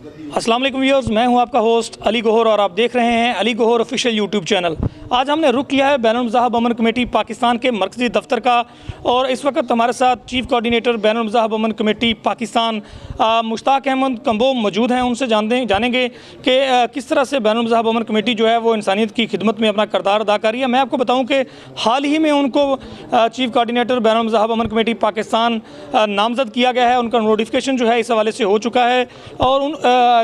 अस्सलाम वालेकुम व्यूअर्स, मैं हूं आपका होस्ट अली गौहर और आप देख रहे हैं Ali Gauhar official YouTube channel. आज हमने रुख किया है बैनुल मज़ाहब अमन कमेटी पाकिस्तान के मरकज़ी दफ्तर का और इस वक्त हमारे साथ चीफ़ कोऑर्डिनेटर बैनुल मज़ाहब अमन कमेटी पाकिस्तान मुश्ताक अहमद कंबो मौजूद हैं। उनसे जानेंगे कि किस तरह से बैनुल मज़ाहब अमन कमेटी जो है वो इंसानियत की खिदमत में अपना किरदार अदा कर रही है। मैं आपको बताऊँ कि हाल ही में उनको चीफ़ कोऑर्डिनेटर बैनुल मज़ाहब अमन कमेटी पाकिस्तान नामज़द किया गया है। उनका नोटिफिकेशन जो है इस हवाले से हो चुका है और उन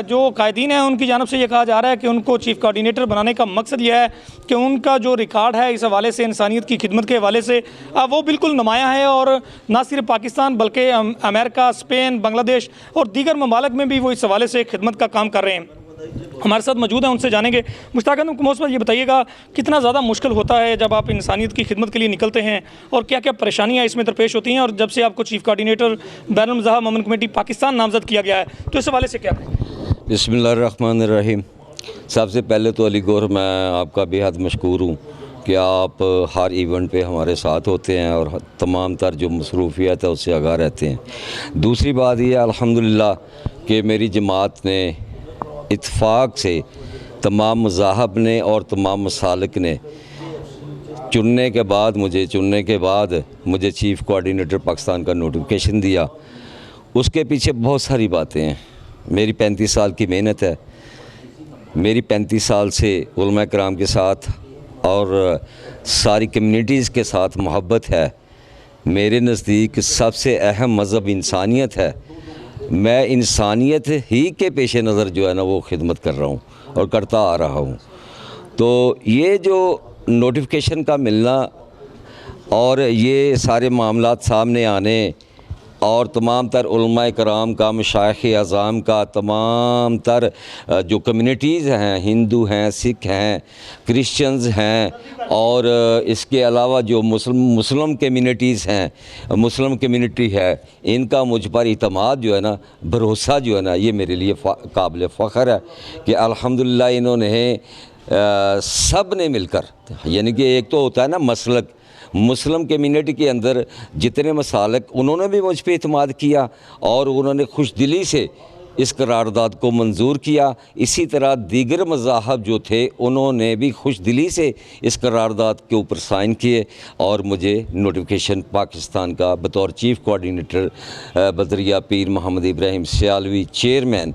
जो कायदीन हैं उनकी जानब से ये कहा जा रहा है कि उनको चीफ़ कोऑर्डिनेटर बनाने का मकसद यह है कि उनका जो रिकॉर्ड है इस हवाले से इंसानियत की खिदमत के हवाले से वो बिल्कुल नुमायाँ है और ना सिर्फ पाकिस्तान बल्कि अमेरिका, स्पेन, बांग्लादेश और दीगर ममालिक में भी वो इस हवाले से खिदमत का काम कर रहे हैं। हमारे साथ मौजूद हैं, उनसे जानेंगे। मुश्ताक अहमद मौसम, ये बताइएगा कितना ज़्यादा मुश्किल होता है जब आप इंसानियत की खिदमत के लिए निकलते हैं और क्या क्या परेशानियाँ इसमें दरपेश होती हैं, और जब से आपको चीफ़ कोऑर्डिनेटर बैनुल मज़ाहब अमन कमेटी पाकिस्तान नामज़द किया गया है तो इस हवाले से क्या कहें? बिस्मिल्लाहिर्रहमानिर्रहीम। सबसे पहले तो अली गौहर, मैं आपका बेहद मशकूर हूँ कि आप हर इवेंट पे हमारे साथ होते हैं और तमाम तर जो मसरूफियत है उससे आगाह रहते हैं। दूसरी बात यह अल्हम्दुलिल्लाह कि मेरी जमात ने इत्फाक से तमाम मज़ाहब ने और तमाम मसालिक ने चुनने के बाद मुझे चीफ़ कोऑर्डिनेटर पाकिस्तान का नोटिफिकेशन दिया। उसके पीछे बहुत सारी बातें हैं। मेरी 35 साल की मेहनत है। मेरी 35 साल से उलमा कराम के साथ और सारी कम्युनिटीज़ के साथ मोहब्बत है। मेरे नज़दीक सबसे अहम मज़हब इंसानियत है। मैं इंसानियत ही के पेश नज़र जो है ना वो खिदमत कर रहा हूँ और करता आ रहा हूँ। तो ये जो नोटिफिकेशन का मिलना और ये सारे मामलात सामने आने और तमाम तर उलमा कराम का, मशाइख़ आज़ाम का, तमाम तर जो कम्युनिटीज़ हैं, हिंदू हैं, सिख हैं, क्रिश्चियंस हैं और इसके अलावा जो मुस्लिम कम्युनिटीज़ हैं, मुस्लिम कम्युनिटी है, इनका मुझ पर इतमाद जो है ना, भरोसा जो है ना, ये मेरे लिए काबिल फ़ख्र है कि अल्हम्दुलिल्लाह इन्होंने सब ने मिलकर, यानी कि एक तो होता है ना मसलक, मुस्लिम कम्युनिटी के अंदर जितने मसालिक, उन्होंने भी मुझ पर इत्माद किया और उन्होंने खुश दिली से इस करारदाद को मंजूर किया। इसी तरह दीगर मज़ाहब जो थे उन्होंने भी खुश दिली से इस करारदाद के ऊपर साइन किए और मुझे नोटिफिकेशन पाकिस्तान का बतौर चीफ़ कोऑर्डिनेटर बदरिया पीर मोहम्मद इब्राहिम सियालवी चेयरमैन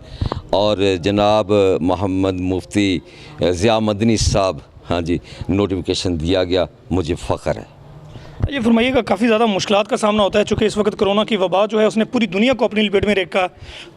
और जनाब मोहम्मद मुफ्ती ज़िया मदनी साहब, हाँ जी, नोटिफिकेशन दिया गया। मुझे फ़ख्र है। ये फरमाइएगा, काफ़ी ज़्यादा मुश्किलात का सामना होता है चूँकि इस वक्त कोरोना की वबा जो है उसने पूरी दुनिया को अपनी लपेट में रखा।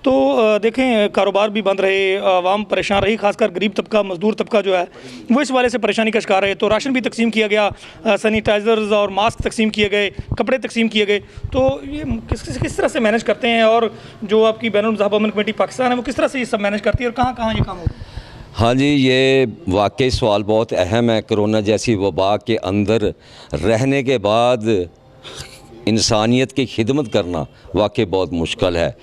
तो देखें, कारोबार भी बंद रहे, आवाम परेशान रही, खासकर गरीब तबका, मजदूर तबका जो है वो इस वाले से परेशानी का शिकार है। तो राशन भी तकसीम किया गया, सैनिटाइज़र्स और मास्क तकसीम किए गए, कपड़े तकसीम किए गए। तो ये किस तरह से मैनेज करते हैं और जो आपकी बैनुल मज़ाहब अमन कमेटी पाकिस्तान है वो किस तरह से ये सब मैनेज करती है और कहाँ कहाँ ये काम होता है? हाँ जी, ये वाकई सवाल बहुत अहम है। कोरोना जैसी वबा के अंदर रहने के बाद इंसानियत की खिदमत करना वाकई बहुत मुश्किल है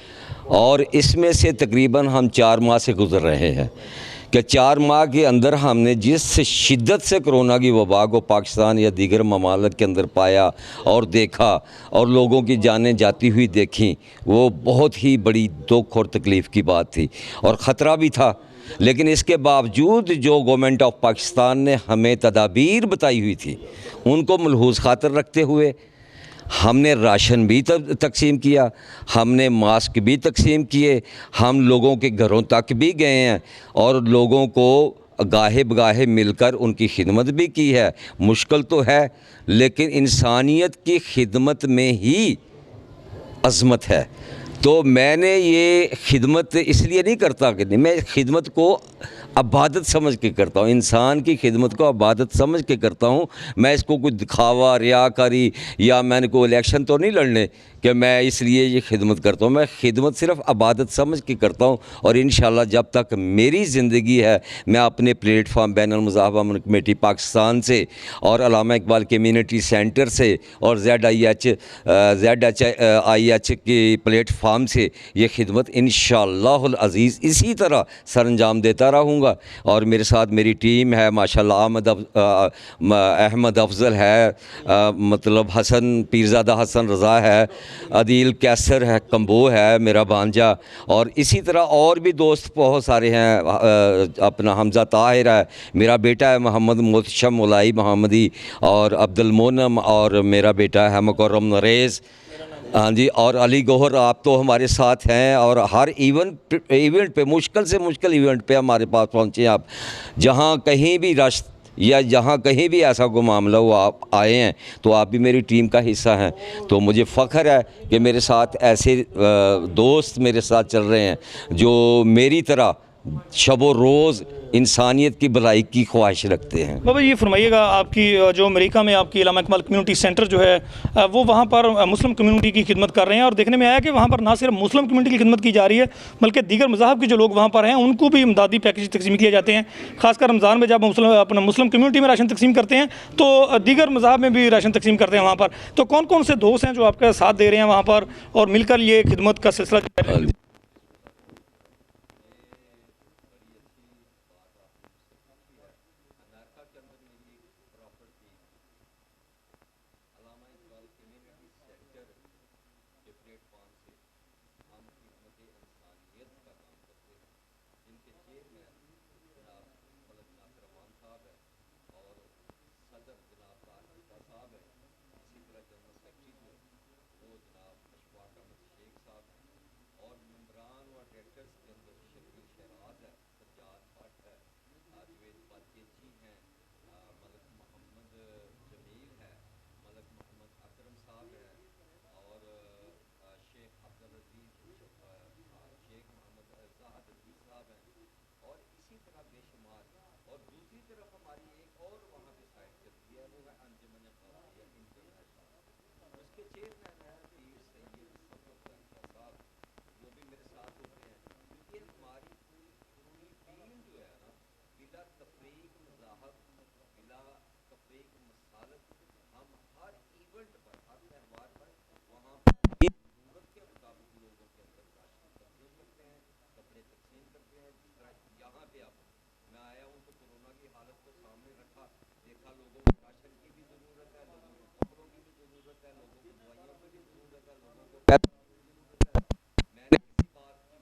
और इसमें से तकरीबन हम 4 माह से गुज़र रहे हैं कि 4 माह के अंदर हमने जिस शिद्दत से कोरोना की वबा को पाकिस्तान या दीगर ममालिक के अंदर पाया और देखा और लोगों की जानें जाती हुई देखी, वो बहुत ही बड़ी दुख और तकलीफ़ की बात थी और ख़तरा भी था। लेकिन इसके बावजूद जो गवर्नमेंट ऑफ पाकिस्तान ने हमें तदाबीर बताई हुई थी उनको मलहूज़ खातर रखते हुए हमने राशन भी तकसीम किया, हमने मास्क भी तकसीम किए, हम लोगों के घरों तक भी गए हैं और लोगों को गाहे बगाहे मिलकर उनकी खिदमत भी की है। मुश्किल तो है लेकिन इंसानियत की खिदमत में ही अज़मत है। तो मैंने ये खिदमत इसलिए नहीं करता कि नहीं, मैं खिदमत को अबादत समझ के करता हूँ, इंसान की खिदमत को अबादत समझ के करता हूँ। मैं इसको कोई दिखावा, रियाकारी या मैंने कोई इलेक्शन तो नहीं लड़ने कि मैं इसलिए ये खिदमत करता हूँ। मैं खिदमत सिर्फ़ अबादत समझ के करता हूँ और इंशाअल्लाह जब तक मेरी ज़िंदगी है मैं अपने प्लेटफार्म बैनुल मज़ाहब अमन कमेटी पाकिस्तान से और अल्लामा इकबाल कम्युनिटी सेंटर से और ZHIH की प्लेटफार्म प्लेटफार्म से ये खिदमत इंशाअल्लाहुल अज़ीज़ इसी तरह सरअंजाम देता रहूँगा। और मेरे साथ मेरी टीम है माशाल्लाह, अहमद अफजल है, मतलब हसन पीरज़ादा हसन रज़ा है, अदील कैसर है, कंबो है मेरा भांजा, और इसी तरह और भी दोस्त बहुत सारे हैं। अपना हमज़ा ताहिर है, मेरा बेटा है मोहम्मद मुतशम मुलाई मोहम्मदी, और अब्दुल मोनम, और मेरा बेटा है मुकर्रम नरेज़। हाँ जी, और अली गौहर आप तो हमारे साथ हैं, और हर इवेंट पे मुश्किल से मुश्किल इवेंट पे हमारे पास पहुँचे आप। जहाँ कहीं भी रश या जहाँ कहीं भी ऐसा कोई मामला हो आप आए हैं तो आप भी मेरी टीम का हिस्सा हैं। तो मुझे फ़ख्र है कि मेरे साथ ऐसे दोस्त मेरे साथ चल रहे हैं जो मेरी तरह शबो रोज़ इंसानियत की भलाई की ख्वाहिश रखते हैं। बाबा ये फरमाइएगा, आपकी जो अमेरिका में आपकी अल्लामा इकबाल कम्युनिटी सेंटर जो है वो वहाँ पर मुस्लिम कम्युनिटी की खिदमत कर रहे हैं, और देखने में आया कि वहाँ पर ना सिर्फ मुस्लिम कम्युनिटी की खिदमत की जा रही है बल्कि दीगर मज़ाहब के जो लोग वहाँ पर हैं उनको भी इमदादी पैकेज तकसीम किए जाते हैं। खासकर रमज़ान में जब अपना मुस्लिम कम्युनिटी में राशन तकसीम करते हैं तो दीगर मज़ाहब में भी राशन तकसीम करते हैं वहाँ पर। तो कौन कौन से दोस्त हैं जो आपका साथ दे रहे हैं वहाँ पर और मिलकर ये खिदमत का सिलसिला?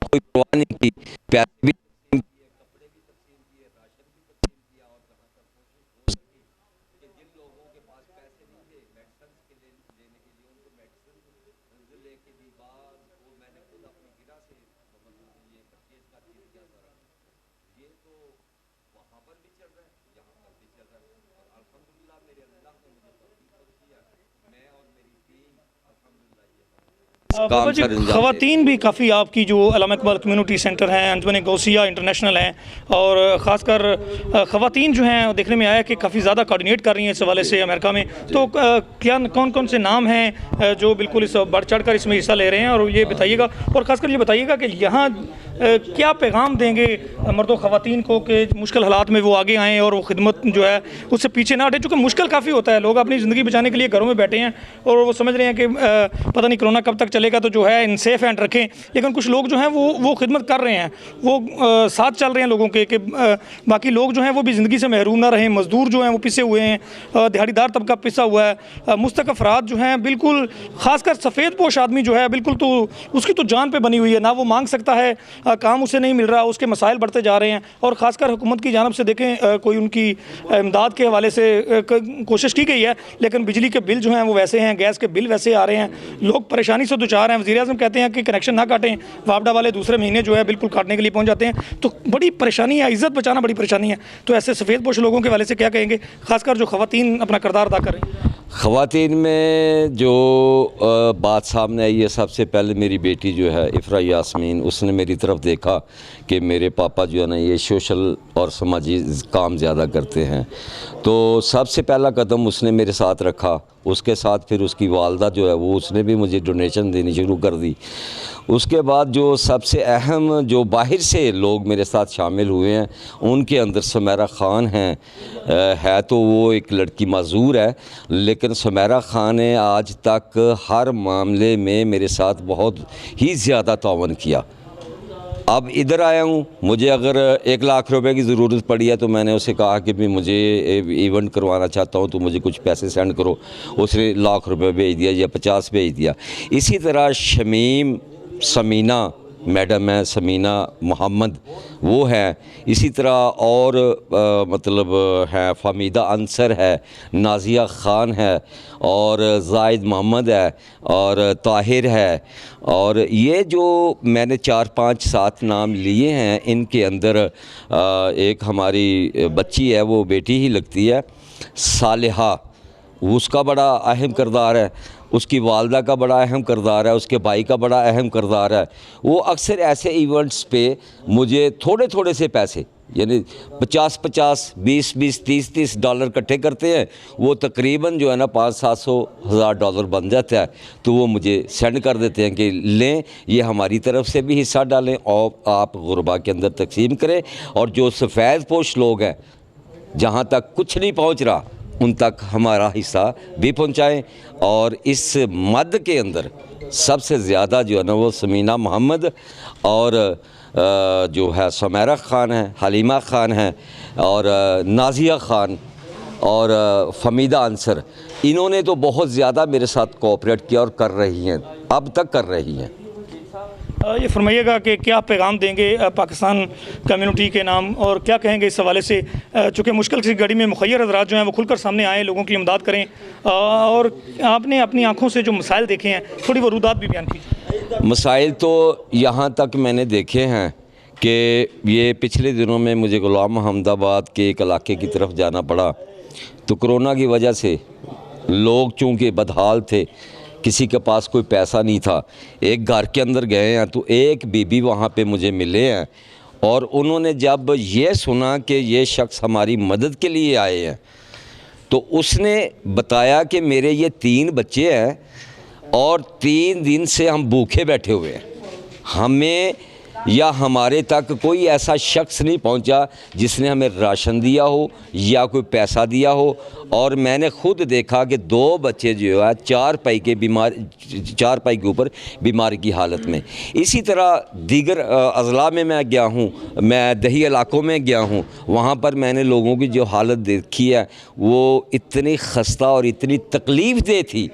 कोई परवाह नहीं की, पैसे भी काम सर अंजाम ख़वातीन भी काफ़ी आपकी जो अल्लामा इकबाल कम्युनिटी सेंटर हैं, अंजुमन गौसिया इंटरनेशनल हैं, और ख़ासकर ख़वातीन जो हैं देखने में आया कि काफ़ी ज़्यादा कोऑर्डिनेट कर रही हैं इस हवाले से अमेरिका में। तो क्या कौन कौन से नाम हैं जो बिल्कुल इस बढ़ चढ़ कर इसमें हिस्सा ले रहे हैं, और ये बताइएगा, और ख़ासकर ये बताइएगा कि यहाँ क्या पैगाम देंगे मर्दों ख़वातीन को कि मुश्किल हालात में वो आगे आएँ और वो खिदमत जो है उससे पीछे ना हटे, चूँकि मुश्किल काफ़ी होता है, लोग अपनी ज़िंदगी बचाने के लिए घरों में बैठे हैं और वो समझ रहे हैं कि पता नहीं कोरोना कब तक चलेगा, तो जो है इन सेफ हैंड रखें। लेकिन कुछ लोग जो हैं वो खिदमत कर रहे हैं, वो साथ चल रहे हैं लोगों के कि बाकी लोग जो हैं वो भी ज़िंदगी से महरूम ना रहें। मज़दूर जो हैं वो पिसे हुए हैं, दिहाड़ीदार तबका पिसा हुआ है, मुस्तक अफराद जो हैं बिल्कुल, ख़ासकर सफ़ेद पोश आदमी जो है बिल्कुल तो उसकी तो जान पे बनी हुई है, ना वो मांग सकता है, काम उसे नहीं मिल रहा, उसके मसाइल बढ़ते जा रहे हैं। और ख़ासकर हुकूमत की जानिब से देखें कोई उनकी इमदाद के हवाले से कोशिश की गई है, लेकिन बिजली के बिल जो हैं वो वैसे हैं, गैस के बिल वैसे आ रहे हैं, लोग परेशानी से दुचार हैं। वज़ीर-ए-आज़म कहते हैं कि कनेक्शन ना काटें, वापडा वाले दूसरे महीने जो है बिल्कुल काटने के लिए पहुँच जाते हैं। तो बड़ी परेशानी है, इज़्ज़त बचाना बड़ी परेशानी है। तो ऐसे सफ़ेद पोश लोगों के हवाले से क्या कहेंगे, ख़ासकर जो ख़वातीन अपना किरदार अदा करें? ख़वातीन में जो बात सामने आई है, सबसे पहले मेरी बेटी जो है इफ़रा यास्मीन, उसने मेरी तरफ देखा कि मेरे पापा जो है ना ये सोशल और समाजी काम ज़्यादा करते हैं, तो सबसे पहला कदम उसने मेरे साथ रखा उसके साथ फिर उसकी वालदा जो है वो उसने भी मुझे डोनेशन देनी शुरू कर दी। उसके बाद जो सबसे अहम जो बाहर से लोग मेरे साथ शामिल हुए हैं उनके अंदर सुमेरा ख़ान है तो वो एक लड़की माजूर है, लेकिन सुमेरा ख़ान ने आज तक हर मामले में मेरे साथ बहुत ही ज़्यादा तावन किया। अब इधर आया हूँ, मुझे अगर 1 लाख रुपए की ज़रूरत पड़ी है तो मैंने उसे कहा कि भी मुझे इवेंट करवाना चाहता हूँ तो मुझे कुछ पैसे सेंड करो। उसने 1 लाख रुपए भेज दिया या 50 भेज दिया। इसी तरह शमीम समीना मैडम है, समीना मोहम्मद वो है, इसी तरह और मतलब है फमीदा अंसर है, नाजिया ख़ान है और जाहिद मोहम्मद है और ताहिर है। और ये जो मैंने 4-5-7 नाम लिए हैं, इनके अंदर एक हमारी बच्ची है, वो बेटी ही लगती है, सालिहा, उसका बड़ा अहम किरदार है, उसकी वालदा का बड़ा अहम किरदार है, उसके भाई का बड़ा अहम किरदार है। वो अक्सर ऐसे इवेंट्स पे मुझे थोड़े थोड़े से पैसे यानी 50-50, 20-20, 30-30 डॉलर इकट्ठे करते हैं, वो तकरीबन जो है ना 500-700 हज़ार डॉलर बन जाता है, तो वो मुझे सेंड कर देते हैं कि लें, ये हमारी तरफ से भी हिस्सा डालें और आप गुरबा के अंदर तकसीम करें। और जो सफ़ेद पोश लोग हैं, जहाँ तक कुछ नहीं पहुँच रहा उन तक हमारा हिस्सा भी पहुँचाएँ। और इस मद के अंदर सबसे ज़्यादा जो है ना वो समीना मोहम्मद और जो है सुमेरा ख़ान है, हलीमा ख़ान है और नाजिया ख़ान और फमीदा अंसर, इन्होंने तो बहुत ज़्यादा मेरे साथ कोऑपरेट किया और कर रही हैं, अब तक कर रही हैं। ये फरमाइएगा कि क्या पैगाम देंगे पाकिस्तान कम्युनिटी के नाम, और क्या कहेंगे इस हवाले से, चूँकि मुश्किल की घड़ी में मुखय्यर हज़रात जो हैं वो खुलकर सामने आए, लोगों की इमदाद करें, और आपने अपनी आँखों से जो मसाइल देखे हैं थोड़ी वरूदात भी बयान कीजिए। मसाइल तो यहाँ तक मैंने देखे हैं कि ये पिछले दिनों में मुझे गुलाम अहमदाबाद के एक इलाके की तरफ जाना पड़ा, तो कोरोना की वजह से लोग चूँकि बदहाल थे, किसी के पास कोई पैसा नहीं था। एक घर के अंदर गए हैं तो एक बीबी वहाँ पे मुझे मिले हैं और उन्होंने जब ये सुना कि ये शख्स हमारी मदद के लिए आए हैं तो उसने बताया कि मेरे ये 3 बच्चे हैं और 3 दिन से हम भूखे बैठे हुए हैं, हमें या हमारे तक कोई ऐसा शख्स नहीं पहुंचा जिसने हमें राशन दिया हो या कोई पैसा दिया हो। और मैंने खुद देखा कि 2 बच्चे जो है 4 पाई के ऊपर बीमारी की हालत में। इसी तरह दीगर अज़ला में मैं गया हूँ, मैं दही इलाकों में गया हूँ, वहाँ पर मैंने लोगों की जो हालत देखी है वो इतनी खस्ता और इतनी तकलीफ़ दे थी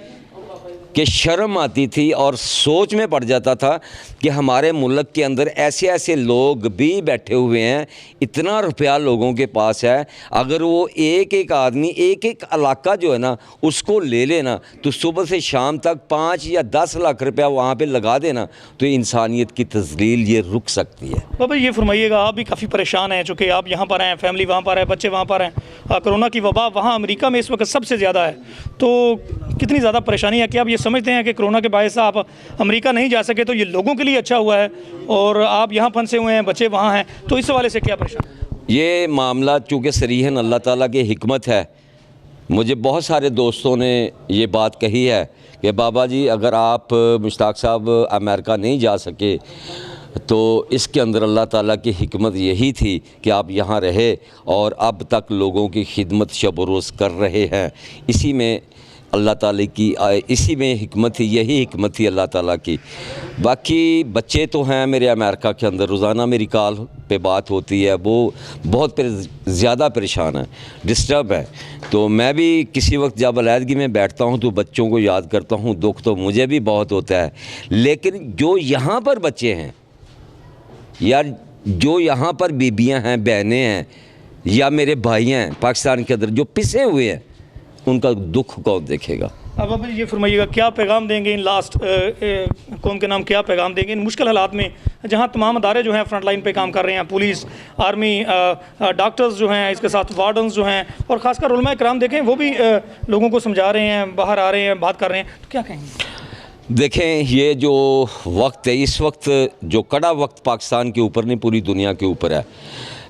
कि शर्म आती थी और सोच में पड़ जाता था कि हमारे मुल्क के अंदर ऐसे ऐसे लोग भी बैठे हुए हैं, इतना रुपया लोगों के पास है, अगर वो एक एक आदमी एक एक इलाका जो है ना उसको ले लेना तो सुबह से शाम तक 5 या 10 लाख रुपया वहाँ पे लगा देना तो इंसानियत की तज़लील ये रुक सकती है। बाबा ये फरमाइएगा, आप भी काफ़ी परेशान हैं, चूँकि आप यहाँ पर हैं, फैमिली वहाँ पर है, बच्चे वहाँ पर हैं, कोरोना की वबा वहाँ अमेरिका में इस वक्त सबसे ज़्यादा है, तो कितनी ज़्यादा परेशानी है? कि आप ये समझते हैं कि कोरोना के बायस आप अमेरिका नहीं जा सके तो ये लोगों के लिए अच्छा हुआ है और आप यहाँ फंसे हुए हैं, बच्चे वहाँ हैं, तो इस हवाले से क्या परेशानी? ये मामला चूँकि सरीहन अल्लाह ताला की हिकमत है, मुझे बहुत सारे दोस्तों ने ये बात कही है कि बाबा जी अगर आप मुश्ताक साहब अमेरिका नहीं जा सके तो इसके अंदर अल्लाह ताला की हिकमत यही थी कि आप यहाँ रहे और अब तक लोगों की खिदमत शब रोज़ कर रहे हैं। इसी में अल्लाह ताला की इसी में हिकमत थी, यही हिकमत थी अल्लाह ताला की। बाकी बच्चे तो हैं मेरे अमेरिका के अंदर, रोज़ाना मेरी कॉल पे बात होती है, वो बहुत ज़्यादा परेशान है, डिस्टर्ब है। तो मैं भी किसी वक्त जब अलहदगी में बैठता हूँ तो बच्चों को याद करता हूँ, दुख तो मुझे भी बहुत होता है। लेकिन जो यहाँ पर बच्चे हैं यार, जो यहाँ पर बीबियाँ हैं, बहनें हैं या मेरे भाई हैं पाकिस्तान के अंदर जो पिसे हुए हैं, उनका दुख कौन देखेगा? अब आप ये फरमाइएगा, क्या पैगाम देंगे इन लास्ट कौम के नाम, क्या पैगाम देंगे इन मुश्किल हालात में जहां तमाम अदारे जो हैं फ्रंट लाइन पे काम कर रहे हैं, पुलिस, आर्मी, डॉक्टर्स जो हैं, इसके साथ वार्डन्स जो हैं और ख़ासकर उलमा इकराम देखें वो भी लोगों को समझा रहे हैं, बाहर आ रहे हैं, बात कर रहे हैं, तो क्या कहेंगे? देखें, ये जो वक्त है, इस वक्त जो कड़ा वक्त पाकिस्तान के ऊपर नहीं पूरी दुनिया के ऊपर है।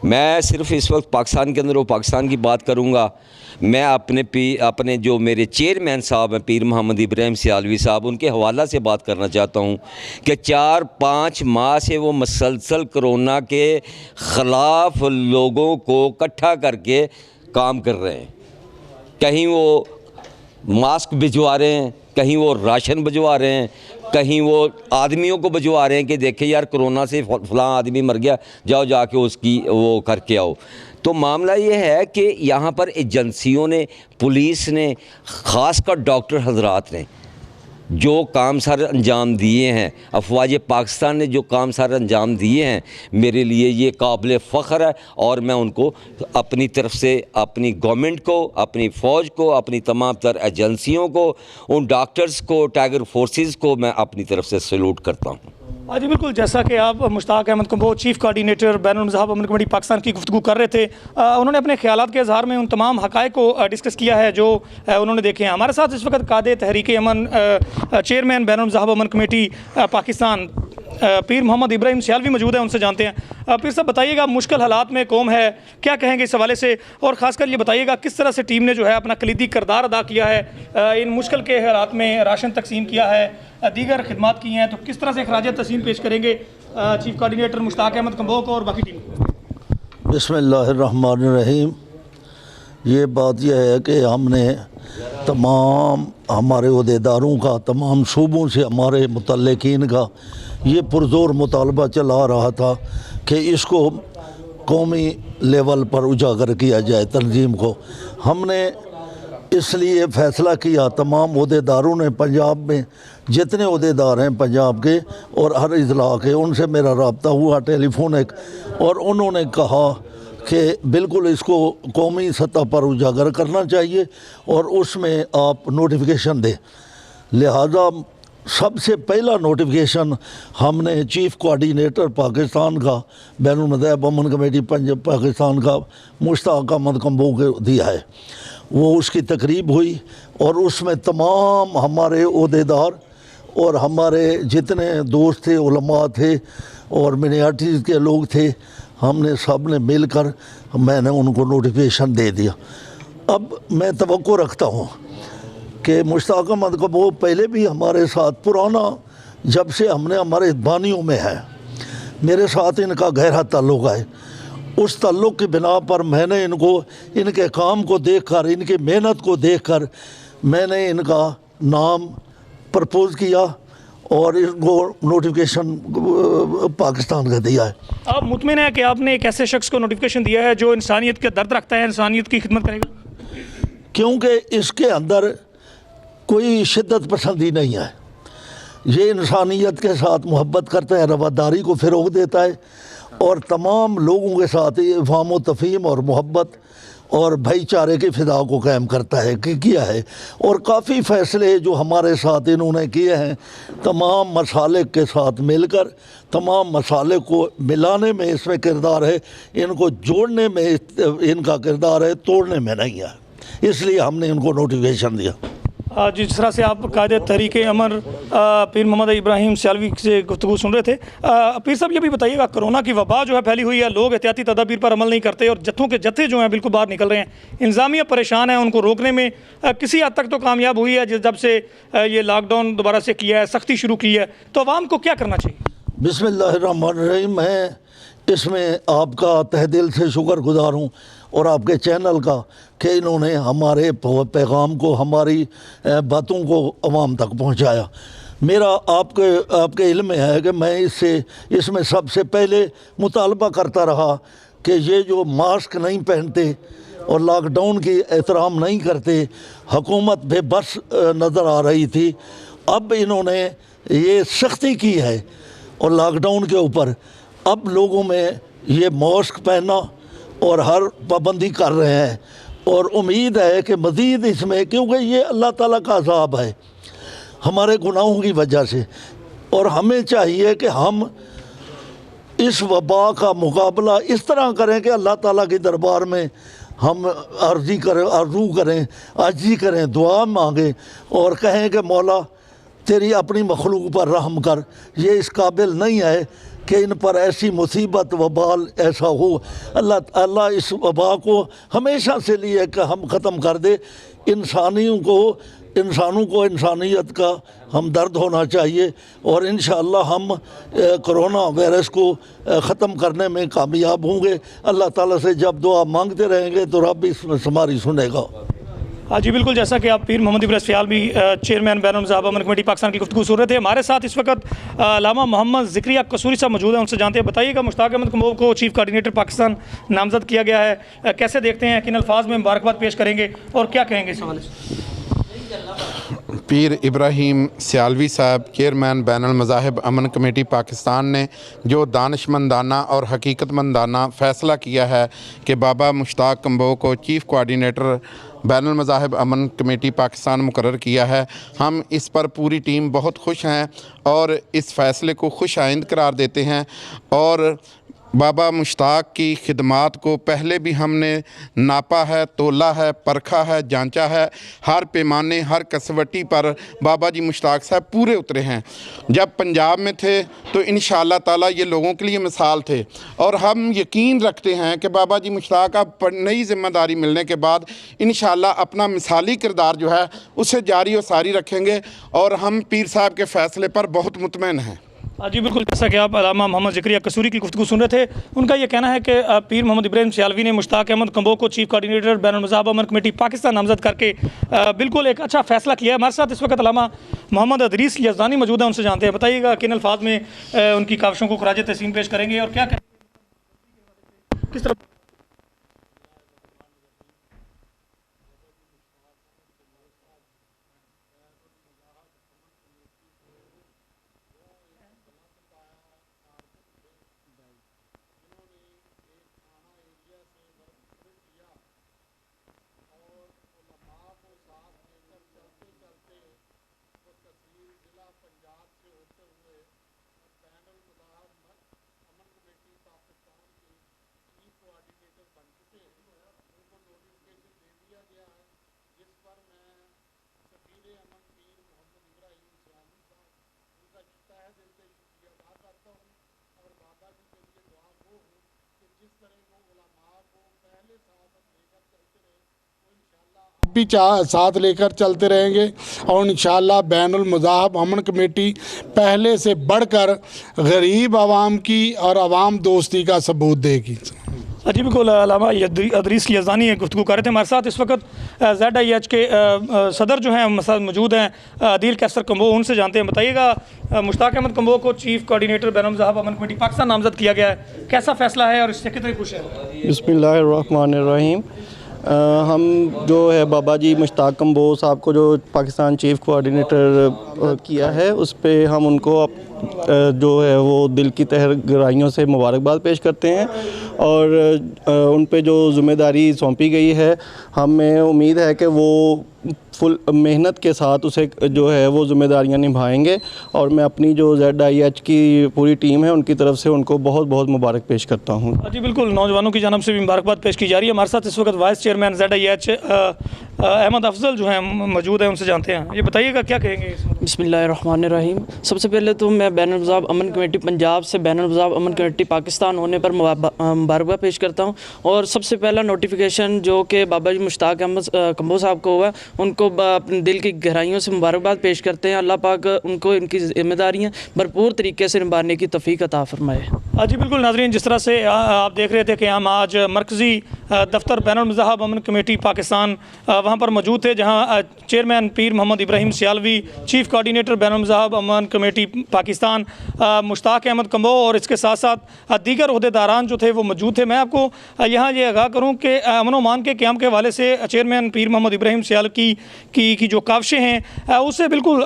मैं सिर्फ इस वक्त पाकिस्तान के अंदर वो पाकिस्तान की बात करूँगा। मैं अपने जो मेरे चेयरमैन साहब हैं पीर मोहम्मद इब्राहिम सियालवी साहब, उनके हवाला से बात करना चाहता हूँ कि 4-5 माह से वो मसलसल कोरोना के ख़िलाफ़ लोगों को इकट्ठा करके काम कर रहे हैं। कहीं वो मास्क भिजवा रहे हैं, कहीं वो राशन भिजवा रहे हैं, कहीं वो आदमियों को भिजवा रहे हैं कि देखें यार कोरोना से फ़लाँ आदमी मर गया, जाओ जाके उसकी वो करके आओ। तो मामला ये है कि यहाँ पर एजेंसियों ने, पुलिस ने, ख़ासकर डॉक्टर हजरात ने जो काम सारे अंजाम दिए हैं, अफवाज पाकिस्तान ने जो काम सारे अंजाम दिए हैं, मेरे लिए ये काबिल फ़ख्र है। और मैं उनको अपनी तरफ से, अपनी गवर्नमेंट को, अपनी फ़ौज को, अपनी तमाम तर एजेंसियों को, उन डॉक्टर्स को, टाइगर फोर्सेस को मैं अपनी तरफ से सैल्यूट करता हूँ। हाँ जी बिल्कुल, जैसा कि आप मुश्ताक अहमद कंबोज चीफ़ कोऑर्डिनेटर बैनुल मज़हब अमन कमेटी पाकिस्तान की गुफ्तगू कर रहे थे, उन्होंने अपने ख्यालात के इज़हार में उन तमाम हक़ाइक़ को डिस्कस किया है जो उन्होंने देखे हैं। हमारे साथ इस वक्त कादे तहरीक अमन चेयरमैन बैनुल मज़हब अमन कमेटी पाकिस्तान पीर मोहम्मद इब्राहिम सियालवी मौजूद है, उनसे जानते हैं। पीर साहब बताइएगा, मुश्किल हालात में कौम है, क्या कहेंगे इस हवाले से, और ख़ासकर ये बताइएगा किस तरह से टीम ने जो है अपना कलीदी किरदार अदा किया है, इन मुश्किल के हालात में राशन तकसीम किया है, दीगर खिदमात की हैं, तो किस तरह से खराज तस्लीम पेश करेंगे चीफ़ कोऑर्डिनेटर मुश्ताक अहमद कंबोज को और बाकी टीम को। बिस्मिल्लाहिर्रहमानिर्रहीम। ये बात यह है कि हमने तमाम हमारे अहदेदारों का, तमाम सूबों से हमारे मुतल्लिकीन का ये पुरज़ोर मुतालबा चला रहा था कि इसको कौमी लेवल पर उजागर किया जाए तंजीम को। हमने इसलिए फ़ैसला किया, तमाम अहदेदारों ने, पंजाब में जितने अहदेदार हैं पंजाब के और हर अजला के, उनसे मेरा रब्ता हुआ टेलीफोनिक, और उन्होंने कहा कि बिल्कुल इसको कौमी सतह पर उजागर करना चाहिए और उसमें आप नोटिफिकेशन दें। लिहाजा सबसे पहला नोटिफिकेशन हमने चीफ़ कोऑर्डिनेटर पाकिस्तान का बैनुल मज़हब अमन कमेटी पंजाब पाकिस्तान का मुश्ताक अहमद कंबोज को दिया है। वो उसकी तकरीब हुई और उसमें तमाम हमारे अहदेदार और हमारे जितने दोस्त थे, उलमा थे और मिनियार्टीज़ के लोग थे, हमने सब ने मिलकर मैंने उनको नोटिफिकेशन दे दिया। अब मैं तवक्को रखता हूँ कि मुश्ताक अहमद को वो पहले भी हमारे साथ पुराना, जब से हमने हमारे बानियों में है, मेरे साथ इनका गहरा ताल्लुक़ है। उस ताल्लुक़ की बिना पर मैंने इनको, इनके काम को देखकर, इनकी मेहनत को देखकर मैंने इनका नाम प्रपोज़ किया और इनको नोटिफिकेशन पाकिस्तान का दिया है। आप मुतमिन है कि आपने एक ऐसे शख्स को नोटिफिकेशन दिया है जो इंसानियत का दर्द रखता है, इंसानियत की खिदमत करेगा? क्योंकि इसके अंदर कोई शिद्दत पसंदी नहीं है, ये इंसानियत के साथ मोहब्बत करता है, रवादारी को फ़रोग़ देता है और तमाम लोगों के साथ इफ़हाम व तफ़हीम और मोहब्बत और भाईचारे की फ़िदा को कायम करता है कि किया है। और काफ़ी फ़ैसले जो हमारे साथ इन्होंने किए हैं, तमाम मसालिक के साथ मिलकर, तमाम मसालिक को मिलाने में इसमें किरदार है, इनको जोड़ने में इनका किरदार है, तोड़ने में नहीं है। इसलिए हमने इनको नोटिफिकेशन दिया। जिस तरह से आप कायदे तहरीक अमर पीर मोहम्मद इब्राहिम सियालवी से गुफ्तगू सुन रहे थे, पीर साहब ये भी बताइएगा, कोरोना की वबा जो है फैली हुई है, लोग एहतियाती तदाबीर पर अमल नहीं करते और जत्थों के जत्थे जो हैं बिल्कुल बाहर निकल रहे हैं, इंतज़ामिया परेशान है, उनको रोकने में किसी हद तक तो कामयाब हुई है जब से ये लॉकडाउन दोबारा से किया है, सख्ती शुरू की है, तो आवाम को क्या करना चाहिए? बिस्मिल्लाहिर्रहमानिर्रहीम। मैं इसमें आपका तहे दिल से शुक्रगुजार हूँ और आपके चैनल का कि इन्होंने हमारे पैगाम को, हमारी बातों को अवाम तक पहुँचाया। मेरा आपके इल्म में है कि मैं इसमें सबसे पहले मुतालबा करता रहा कि ये जो मास्क नहीं पहनते और लॉकडाउन की एहतराम नहीं करते, हुकूमत बेबस नज़र आ रही थी। अब इन्होंने ये सख्ती की है और लॉकडाउन के ऊपर अब लोगों में ये मास्क पहनना और हर पाबंदी कर रहे हैं और उम्मीद है कि मज़ीद इसमें, क्योंकि ये अल्लाह ताला का अज़ाब है हमारे गुनाहों की वजह से, और हमें चाहिए कि हम इस वबा का मुकाबला इस तरह करें कि अल्लाह ताला के दरबार में हम आरज़ू करें, दुआ मांगें और कहें कि मौला तेरी अपनी मखलूक पर रहम कर, ये इस काबिल नहीं है कि इन पर ऐसी मुसीबत वबाल ऐसा हो। अल्लाह इस वबा को हमेशा से लिए कि हम ख़त्म कर दे। इंसानों को इंसानियत का हमदर्द होना चाहिए और इंशाअल्लाह हम कोरोना वायरस को ख़त्म करने में कामयाब होंगे। अल्लाह ताला से जब दुआ मांगते रहेंगे तो रब इसमें हमारी सुनेगा। हाँ जी बिल्कुल, जैसा कि आप पीर मोहम्मद इब्राहिम सियालवी चेयरमैन बैनुल मज़ाहब अमन कमेटी पाकिस्तान की गुफ्तगू सुन रहे थे। हमारे साथ इस वक्त अल्लामा मोहम्मद ज़िक्रिया कसूरी साहब मौजूद हैं, उनसे जानते हैं। बताइएगा, मुश्ताक अहमद कम्बोह को चीफ़ कोऑर्डिनेटर पाकिस्तान नामज़द किया गया है, कैसे देखते हैं, किन अल्फाज में मुबारकबाद पेश करेंगे और क्या कहेंगे इस हवाले से? पीर इब्राहिम सियालवी साहब चेयरमैन बैनुल मज़ाहिब अमन कमेटी पाकिस्तान ने जो दानिशमंदाना और हकीकतमंदाना फ़ैसला किया है कि बाबा मुश्ताक कम्बोह को चीफ़ कोऑर्डिनेटर बैनुल मज़ाहिब अमन कमेटी पाकिस्तान मुकर्रर किया है, हम इस पर पूरी टीम बहुत खुश हैं और इस फ़ैसले को खुश आइंद करार देते हैं। और बाबा मुश्ताक की खिदमात को पहले भी हमने नापा है, तोला है, परखा है, जांचा है। हर पैमाने, हर कसवटी पर बाबा जी मुश्ताक साहब पूरे उतरे हैं। जब पंजाब में थे तो इंशाअल्लाह ताला ये लोगों के लिए मिसाल थे और हम यकीन रखते हैं कि बाबा जी मुश्ताक अब नई ज़िम्मेदारी मिलने के बाद इंशाअल्लाह अपना मिसाली किरदार जो है उसे जारी और सारी रखेंगे और हम पीर साहब के फ़ैसले पर बहुत मुतमईन हैं। हाँ जी बिल्कुल, जैसा कि आप अल्लामा मोहम्मद ज़िक्रिया कसूरी की गुफ्तगू सुन रहे थे, उनका ये कहना है कि पीर मोहम्मद इब्राहिम सियालवी ने मुश्ताक अहमद कम्बोह को चीफ़ कोऑर्डिनेटर बैनुल मज़ाहब अमन कमेटी पाकिस्तान नामज़द करके बिल्कुल एक अच्छा फ़ैसला किया है। हमारे साथ इस वक्त अल्लामा मोहम्मद अदरीस यज़दानी मौजूद हैं, उनसे जानते हैं। बताइएगा, किन अल्फाज में उनकी काविशों को खराज तहसीन पेश करेंगे और क्या किस तरह? भी साथ लेकर चलते रहेंगे और इंशाअल्लाह बैनुल मज़ाहब अमन कमेटी पहले से बढ़कर गरीब आवाम की और आवाम दोस्ती का सबूत देगी। जी बिल्कुल, अल्लामा अदरीस यज़दानी गुफ्तगू कर रहे थे। हमारे साथ इस वक्त ZIH के सदर जो हैं मौजूद हैं, अदील कैसर कम्बोह, उनसे जानते हैं। बताइएगा, मुश्ताक अहमद कम्बोह को चीफ़ कोऑर्डिनेटर बैनुल मज़ाहब अमन कमेटी पाकिस्तान नामज़द किया गया है, कैसा फ़ैसला है और इससे कितने खुश हैं? बिस्मिल्लाहिर्रहमानिर्रहीम। हम जो है बाबा जी मुश्ताक कम्बोह साहब को जो पाकिस्तान चीफ़ कोऑर्डिनेटर किया है, उस पे हम उनको जो है वो दिल की तह गहराइयों से मुबारकबाद पेश करते हैं और उन पे जो ज़िम्मेदारी सौंपी गई है, हमें उम्मीद है कि वो फुल मेहनत के साथ उसे जो है वो ज़िम्मेदारियां निभाएंगे और मैं अपनी जो ZIH की पूरी टीम है उनकी तरफ से उनको बहुत बहुत मुबारक पेश करता हूं। जी बिल्कुल, नौजवानों की जानब से भी मुबारकबाद पेश की जा रही है। हमारे साथ इस वक्त vice chairman ZIH Ahmad Afzal जो हैं मौजूद हैं, उनसे जानते हैं। ये बताइएगा, क्या कहेंगे? बिस्मिल्लाहिर्रहमानिर्रहीम। सबसे पहले तो मैं बैनुल मज़ाहब अमन कमेटी पंजाब से बैनुल मज़ाहब अमन कमेटी पाकिस्तान होने पर मुबारकबाद पेश करता हूँ और सबसे पहला नोटिफिकेशन जो कि बाबा जी मुश्ताक अहमद कम्बोह साहब को हुआ, उनको अपने दिल की गहराइयों से मुबारकबाद पेश करते हैं। अल्लाह पाक उनको इनकी जिम्मेदारियाँ भरपूर तरीके से निभाने की तौफीक अता फरमाए। जी बिल्कुल नाज़रीन, जिस तरह से आप देख रहे थे कि हम आज मरकज़ी दफ्तर बैनुल मज़ाहब अमन कमेटी पाकिस्तान वहाँ पर मौजूद थे, जहाँ चेयरमैन पीर मोहम्मद इब्राहिम सियालवी, चीफ़ कोऑर्डिनेटर बैनुल मज़ाहब अमन कमेटी पाकिस्तान मुश्ताक अहमद कम्बोह और इसके साथ साथ दीगर अहदेदारान जो थे वो मौजूद थे। मैं आपको यहाँ ये आगाह करूँ कि अमन मान के क़याम के हवाले से चेयरमैन पीर मोहम्मद इब्राहिम सियालवी की जो काविशें हैं उससे बिल्कुल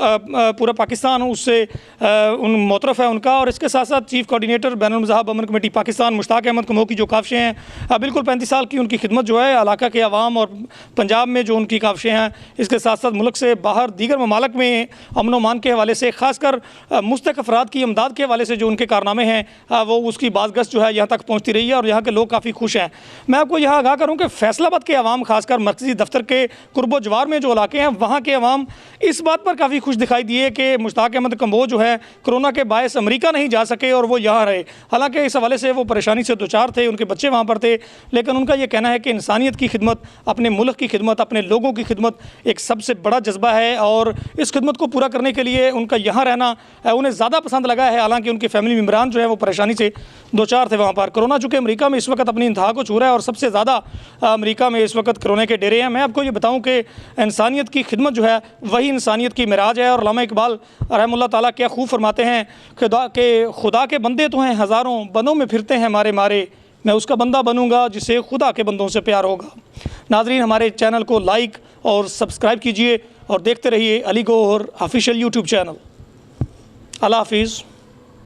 पूरा पाकिस्तान उससे उन मोतरफ़ है उनका। और इसके साथ साथ चीफ़ कोऑर्डिनेटर बैनुल मज़ाहब अमन कमेटी पाकिस्तान मुश्ताक अहमद कम्बोह की जो काविशें हैं, बिल्कुल 35 साल की उनकी खिदमत जो है इलाका के अवाम और पंजाब में जो उनकी काविशें हैं, इसके साथ साथ मुल्क से बाहर दीगर ममालिक में अमन अमान के हवाले से, ख़ासकर मुस्तक अफराद की इमदाद के हवाले से जो उनके कारनामे हैं वो उसकी बाज़गश्त जो है यहाँ तक पहुँचती रही है और यहाँ के लोग काफ़ी खुश हैं। मैं आपको यहाँ आगाह करूँ कि फैसलाबाद के अवाम, खासकर मरकज़ी दफ्तर के कुर्बो जवार में जो इलाके हैं वहाँ के अवाम इस बात पर काफ़ी खुश दिखाई दिए कि मुश्ताक अहमद कम्बोज जो है कोरोना के बायस अमेरिका नहीं जा सके और वो यहाँ रहे। हालांकि इस हवाले से वो परेशानी से दोचार थे, उनके बच्चे वहाँ पर थे, लेकिन उनका ये कहना है कि इंसानियत की खिदमत, अपने मुल्क की खिदमत, अपने लोगों की खिदमत एक सबसे बड़ा जज्बा है और इस खिदमत को पूरा करने के लिए उनका यहाँ रहना उन्हें ज़्यादा पसंद लगा है। हालांकि उनके फैमिली मेम्बरान जो है वो परेशानी से दोचार थे वहाँ पर। कोरोना चूँकि अमेरिका में इस वक्त अपनी इंतहा को छू रहा है और सबसे ज़्यादा अमेरिका में इस वक्त कोरोना के डेरे हैं। मैं आपको ये बताऊँ कि इंसानियत की खिदमत जो है वही इंसानियत की मिराज है। और अल्लामा इकबाल रहमतुल्लाह ताला क्या खूब फरमाते हैं कि खुदा के बंदे तो हैं हज़ारों, बंदों में फिरते हैं मारे मारे, मैं उसका बंदा बनूंगा जिसे खुदा के बंदों से प्यार होगा। नाज़रीन, हमारे चैनल को लाइक और सब्सक्राइब कीजिए और देखते रहिए Ali Gauhar official YouTube channel. अल्लाह हाफिज़।